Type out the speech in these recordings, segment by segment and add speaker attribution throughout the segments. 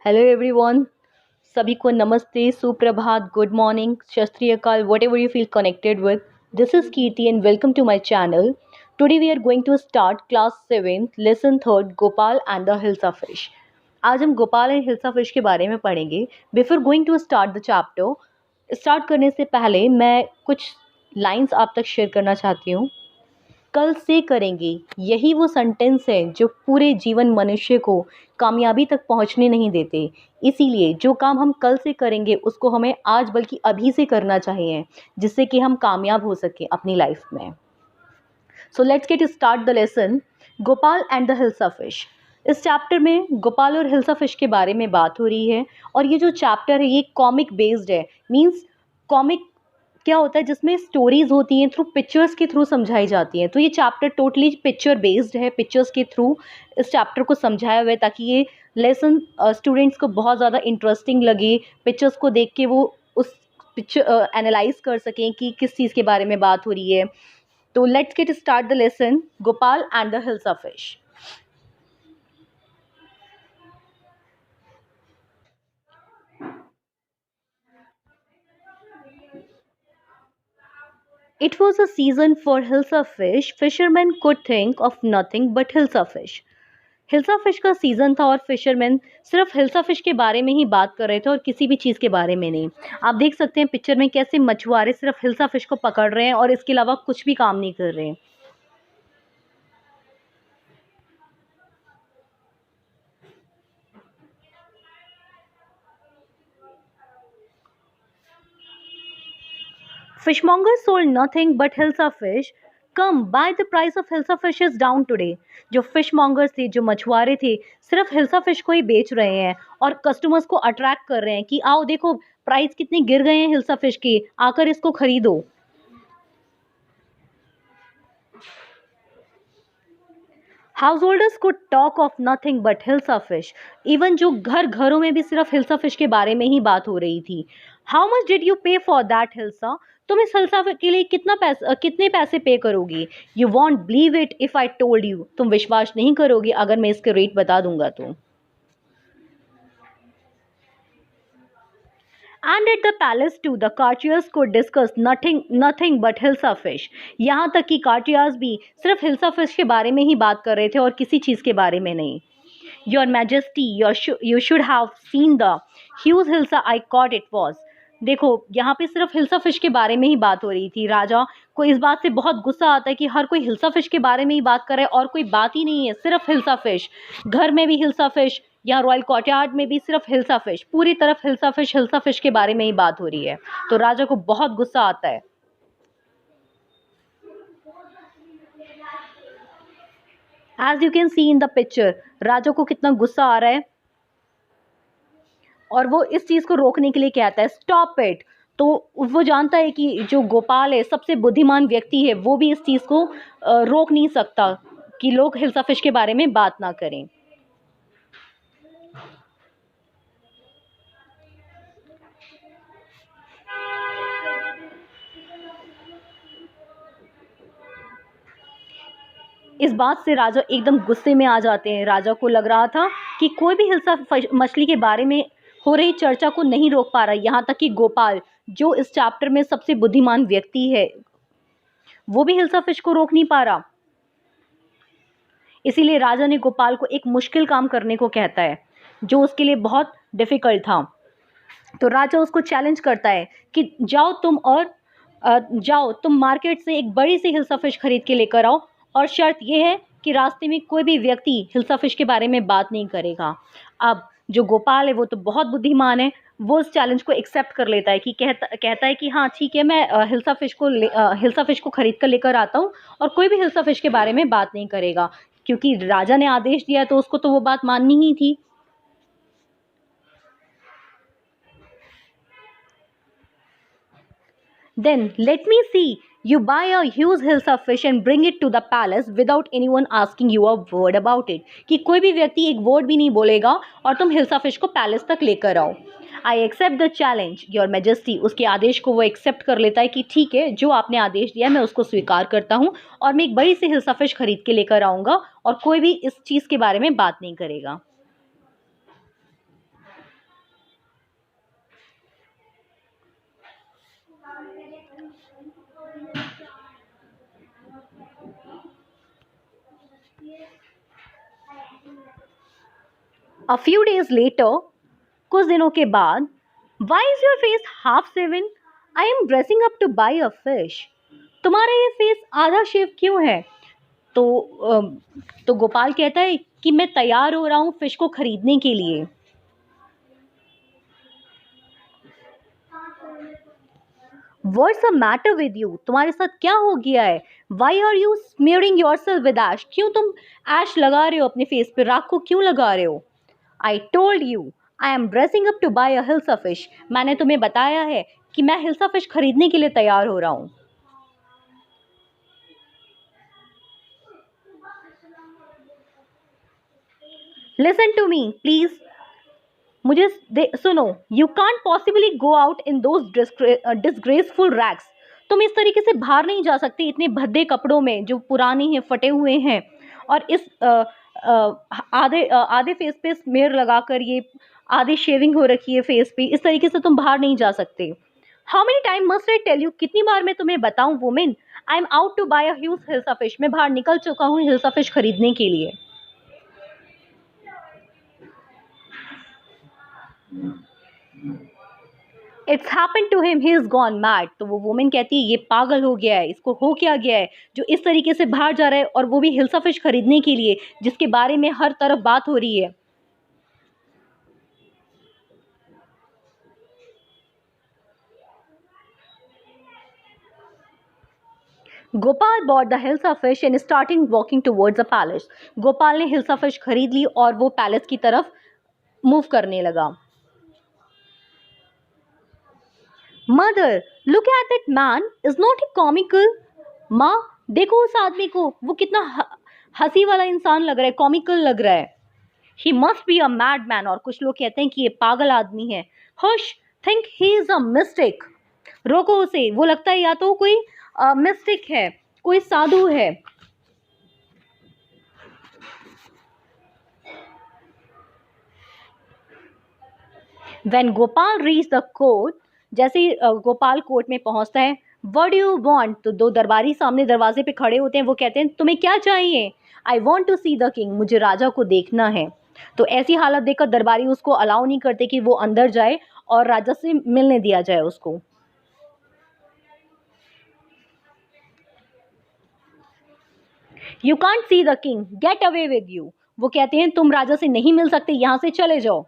Speaker 1: Hello everyone. सभी को नमस्ते, सुप्रभात, गुड मॉर्निंग, सत श्री अकाल, whatever you feel connected with. This is Kirti and welcome to my channel. Today we are going to start class 7th lesson 3rd Gopal and the hilsa fish. आज हम Gopal and hilsa fish के बारे में पढ़ेंगे। Before going to start the chapter, start करने से पहले मैं कुछ लाइन्स आप तक शेयर करना चाहती हूँ। कल से करेंगे, यही वो सेंटेंस है जो पूरे जीवन मनुष्य को कामयाबी तक पहुंचने नहीं देते। इसीलिए जो काम हम कल से करेंगे उसको हमें आज बल्कि अभी से करना चाहिए, जिससे कि हम कामयाब हो सकें अपनी लाइफ में। So let's get start the lesson Gopal and the hilsa fish. इस चैप्टर में गोपाल और हिल्सा फिश के बारे में बात हो रही है। और ये जो चैप्टर है ये कॉमिक बेस्ड है। मीन्स कॉमिक क्या होता है, जिसमें स्टोरीज होती हैं, थ्रू पिक्चर्स के थ्रू समझाई जाती हैं। तो ये चैप्टर टोटली पिक्चर बेस्ड है। पिक्चर्स के थ्रू इस चैप्टर को समझाया हुआ है ताकि ये लेसन स्टूडेंट्स को बहुत ज़्यादा इंटरेस्टिंग लगे। पिक्चर्स को देख के वो उस पिक्चर एनालाइज कर सकें कि किस चीज़ के बारे में बात हो रही है। तो let's get start the lesson Gopal and the hilsa fish. It was a season for Hilsa fish. Fishermen could think of nothing but Hilsa fish. Hilsa fish का सीज़न था और फिशरमैन सिर्फ हिल्सा फिश के बारे में ही बात कर रहे थे और किसी भी चीज़ के बारे में नहीं। आप देख सकते हैं पिक्चर में कैसे मछुआरे सिर्फ हिल्सा फिश को पकड़ रहे हैं और इसके अलावा कुछ भी काम नहीं कर रहे हैं। Fishmongers sold nothing but Hilsa fish. Come, buy, the price of Hilsa fish is down today. जो फिशमॉन्गर्स थे, जो मछुआरे थे, सिर्फ हिल्सा फिश को ही बेच रहे हैं और कस्टमर्स को अट्रैक्ट कर रहे हैं कि आओ देखो प्राइस कितने गिर गए हैं हिल्सा फिश के, आकर इसको खरीदो। हाउस होल्डर्स को talk of nothing but hilsa fish. Even जो घरों में भी सिर्फ हिल्सा फिश के बारे में ही बात हो रही थी। हाउ मच डिड यू पे फॉर दैट हिल्सा? तुम इस हिल्सा के लिए कितने पैसे पे करोगी? You won't believe it if I told you. तुम विश्वास नहीं करोगी अगर मैं इसके रेट बता दूंगा तो। And at the palace too, the courtiers could discuss nothing but hilsa fish. यहाँ तक कि कार्टियर्स भी सिर्फ हिल्सा फिश के बारे में ही बात कर रहे थे और किसी चीज़ के बारे में नहीं। Your Majesty, you should have seen the huge hilsa I caught it was. देखो यहाँ पे सिर्फ हिल्सा फिश के बारे में ही बात हो रही थी। राजा को इस बात से बहुत गुस्सा आता है कि हर कोई हिल्सा फिश के बारे में ही बात कर रहा है और कोई बात ही नहीं है, सिर्फ हिल्सा फिश। घर में भी हिल्सा फिश, यहाँ रॉयल कोर्टयार्ड में भी सिर्फ हिल्सा फिश, पूरी तरफ हिल्सा फिश के बारे में ही बात हो रही है। तो राजा को बहुत गुस्सा आता है। As you can see in the picture, राजा को कितना गुस्सा आ रहा है और वो इस चीज़ को रोकने के लिए कहता है स्टॉप इट। तो वो जानता है कि जो गोपाल है सबसे बुद्धिमान व्यक्ति है, वो भी इस चीज़ को रोक नहीं सकता कि लोग हिल्सा फिश के बारे में बात ना करें। इस बात से राजा एकदम गुस्से में आ जाते हैं। राजा को लग रहा था कि कोई भी हिल्सा मछली के बारे में हो रही चर्चा को नहीं रोक पा रहा। यहाँ तक कि गोपाल, जो इस चैप्टर में सबसे बुद्धिमान व्यक्ति है, वो भी हिल्सा फिश को रोक नहीं पा रहा। इसीलिए राजा ने गोपाल को एक मुश्किल काम करने को कहता है जो उसके लिए बहुत डिफिकल्ट था। तो राजा उसको चैलेंज करता है कि जाओ तुम मार्केट से एक बड़ी सी हिल्सा फिश खरीद के लेकर आओ और शर्त यह है कि रास्ते में कोई भी व्यक्ति हिल्सा फिश के बारे में बात नहीं करेगा। अब जो गोपाल है वो तो बहुत बुद्धिमान है, वो इस चैलेंज को एक्सेप्ट कर लेता है कि कहता है कि हाँ ठीक है, मैं हिल्सा फिश को खरीद कर लेकर आता हूँ और कोई भी हिल्सा फिश के बारे में बात नहीं करेगा। क्योंकि राजा ने आदेश दिया तो उसको तो वो बात माननी ही थी। Then let me see you buy a huge hilsa fish and bring it to the palace without anyone asking you a word about it. कि कोई भी व्यक्ति एक वर्ड भी नहीं बोलेगा और तुम हिल्सा फिश को पैलेस तक लेकर आओ। I accept the challenge, your majesty. उसके आदेश को वो एक्सेप्ट कर लेता है कि ठीक है, जो आपने आदेश दिया मैं उसको स्वीकार करता हूँ और मैं एक बड़ी सी हिल्सा फिश खरीद के लेकर आऊँगा और कोई भी इस चीज़ के बारे में बात नहीं करेगा। A few days later, कुछ दिनों के बाद, why is your face half shaven? I am dressing up to buy a fish. तुम्हारा ये फेस आधा शेव क्यों है? तो गोपाल कहता है कि मैं तैयार हो रहा हूँ फिश को खरीदने के लिए। What's the matter with you? तुम्हारे साथ क्या हो गया है? Why are you smearing yourself with ash? क्यों तुम ऐश लगा रहे हो अपने फेस पे? राख को क्यों लगा रहे हो? I told you, I am dressing up to buy a hilsa fish. मैंने तुम्हें बताया है कि मैं हिल्सा फिश खरीदने के लिए तैयार हो रहा हूँ। Listen to me, please. मुझे सुनो। You can't possibly go out in those disgraceful rags. तुम इस तरीके से बाहर नहीं जा सकते इतने भद्दे कपड़ों में जो पुराने हैं, फटे हुए हैं, और इस आधे फेस पे स्मेयर लगाकर, ये आधी शेविंग हो रखी है फेस पे, इस तरीके से तुम बाहर नहीं जा सकते। How many time must I tell you? कितनी बार मैं तुम्हें बताऊं women, I am out to buy a huge hilsa fish. मैं बाहर निकल चुका हूँ हिल्सा फिश खरीदने के लिए। It's happen to him, he is gone mad. तो वो वुमेन कहती है ये पागल हो गया है, इसको हो क्या गया है जो इस तरीके से बाहर जा रहा है, और वो भी हिल्सा फिश खरीदने के लिए, जिसके बारे में हर तरफ बात हो रही है। Gopal bought the hilsa fish and starting walking towards the palace. Gopal ने हिल्सा फिश खरीद ली और वो पैलेस की तरफ मूव करने लगा। Mother, look at that man, is not he comical? माँ, देखो उस आदमी को, वो कितना हंसी वाला इंसान लग रहा है, कॉमिकल लग रहा है। He must be a mad man, और कुछ लोग कहते हैं कि ये पागल आदमी है। Hush, think he is a mistake. रोको उसे, वो लगता है या तो कोई मिस्टेक है, कोई साधु है। When Gopal reach the court, जैसे ही गोपाल कोर्ट में पहुंचता है, व्हाट डू यू वांट? तो दो दरबारी सामने दरवाजे पे खड़े होते हैं। वो कहते हैं तुम्हें क्या चाहिए? I want to see the king, मुझे राजा को देखना है। तो ऐसी हालत देखकर दरबारी उसको अलाउ नहीं करते कि वो अंदर जाए और राजा से मिलने दिया जाए उसको। You can't see the king, get away with you. वो कहते हैं तुम राजा से नहीं मिल सकते, यहां से चले जाओ।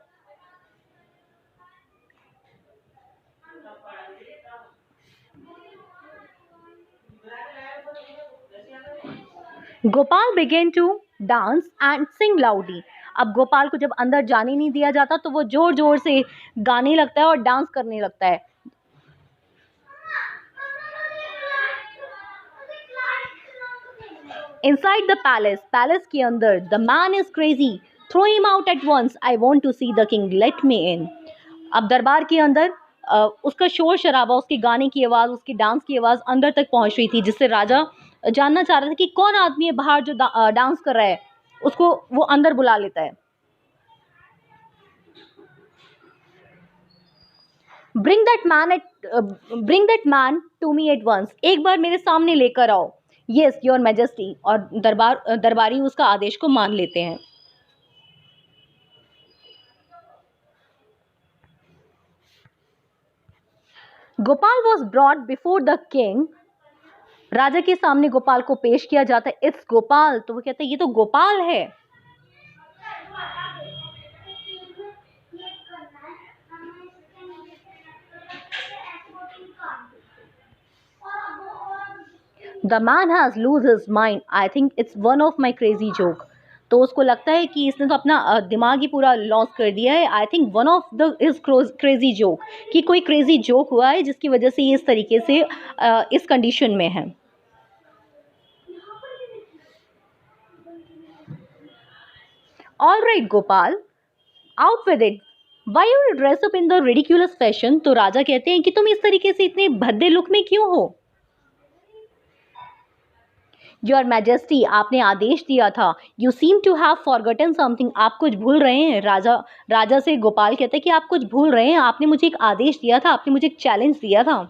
Speaker 1: Gopal began to dance and sing loudly. अब गोपाल को जब अंदर जाने नहीं दिया जाता तो वो जोर जोर से गाने लगता है और डांस करने लगता है। इनसाइड द पैलेस, पैलेस के अंदर, the man is crazy, throw him out at once, I want to see the king, let me in. अब दरबार के अंदर उसका शोर शराबा, उसके गाने की आवाज़, उसकी डांस की आवाज़ अंदर तक पहुंच रही थी, जिससे राजा जानना चाह रहा था कि कौन आदमी है बाहर जो डांस कर रहा है। उसको वो अंदर बुला लेता है। Bring that man to me at once, एक बार मेरे सामने लेकर आओ। येस योर मैजेस्टी, और दरबारी उसका आदेश को मान लेते हैं। Gopal was brought before the king, राजा के सामने गोपाल को पेश किया जाता है। इट्स गोपाल, तो वो कहते हैं ये तो गोपाल है। The man has lose his mind, I think it's one of my crazy joke. तो उसको लगता है कि इसने तो अपना दिमाग ही पूरा लॉस कर दिया है। I think one of the is crazy joke, कि कोई क्रेजी जोक हुआ है जिसकी वजह से ये इस तरीके से इस कंडीशन में है। All right Gopal, out with it, why you dress up in the ridiculous fashion. तो राजा कहते हैं कि तुम इस तरीके से इतने भद्दे लुक में क्यों हो? योर मैजेस्टी, आपने आदेश दिया था। You seem to have forgotten something, आप कुछ भूल रहे हैं। राजा से गोपाल कहते हैं कि आप कुछ भूल रहे हैं, आपने मुझे एक आदेश दिया था, आपने मुझे एक चैलेंज दिया था।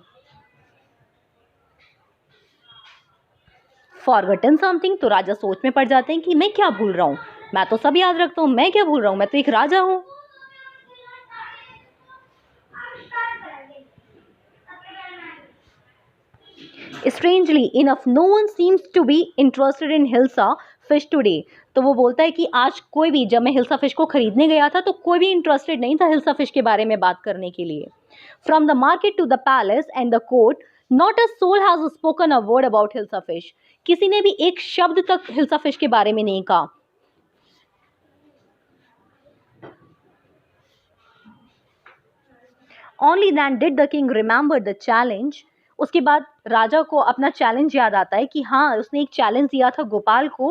Speaker 1: फॉरगटन समथिंग, तो राजा सोच में पड़ जाते हैं कि मैं क्या भूल रहा हूँ। मैं तो सब याद रखता हूँ, मैं क्या भूल रहा हूँ, मैं तो एक राजा हूँ। Strangely enough, no one seems to be interested in Hilsa fish today. तो वो बोलता है कि आज कोई भी, जब मैं हिल्सा फिश को खरीदने गया था तो कोई भी इंटरेस्टेड नहीं था हिल्सा फिश के बारे में बात करने के लिए। From the market to the palace and the court, not a soul has spoken a word about Hilsa fish. किसी ने भी एक शब्द तक हिल्सा फिश के बारे में नहीं कहा। Only then did the king remember the challenge. उसके बाद राजा को अपना चैलेंज याद आता है कि हाँ, उसने एक चैलेंज दिया था गोपाल को।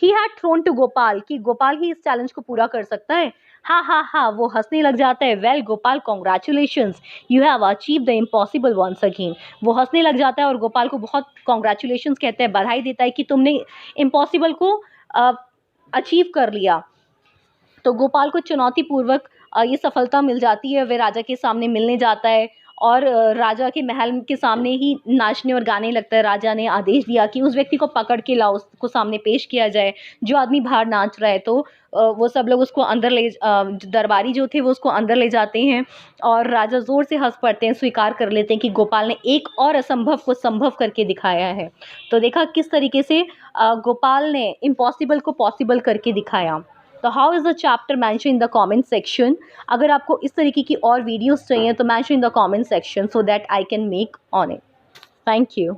Speaker 1: He had thrown to Gopal, कि गोपाल ही इस चैलेंज को पूरा कर सकता है। हाँ हाँ हाँ, वो हंसने लग जाता है। Well Gopal, congratulations, you have achieve the impossible once again. वो हंसने लग जाता है और गोपाल को बहुत कॉन्ग्रेचुलेशंस कहता है, बधाई देता है कि तुमने इम्पॉसिबल को अचीव कर लिया। तो गोपाल को चुनौतीपूर्वक ये सफलता मिल जाती है। वह राजा के सामने मिलने जाता है और राजा के महल के सामने ही नाचने और गाने लगता है। राजा ने आदेश दिया कि उस व्यक्ति को पकड़ के लाओ, उसको सामने पेश किया जाए जो आदमी बाहर नाच रहा है। तो वो सब लोग उसको अंदर ले, दरबारी जो थे वो उसको अंदर ले जाते हैं और राजा ज़ोर से हंस पड़ते हैं, स्वीकार कर लेते हैं कि गोपाल ने एक और असंभव को संभव करके दिखाया है। तो देखा किस तरीके से गोपाल ने इम्पॉसिबल को पॉसिबल करके दिखाया। तो how is the chapter mention in the comment section. अगर आपको इस तरीके की और वीडियोस चाहिए तो mention in the comment section so that I can make on it. Thank you.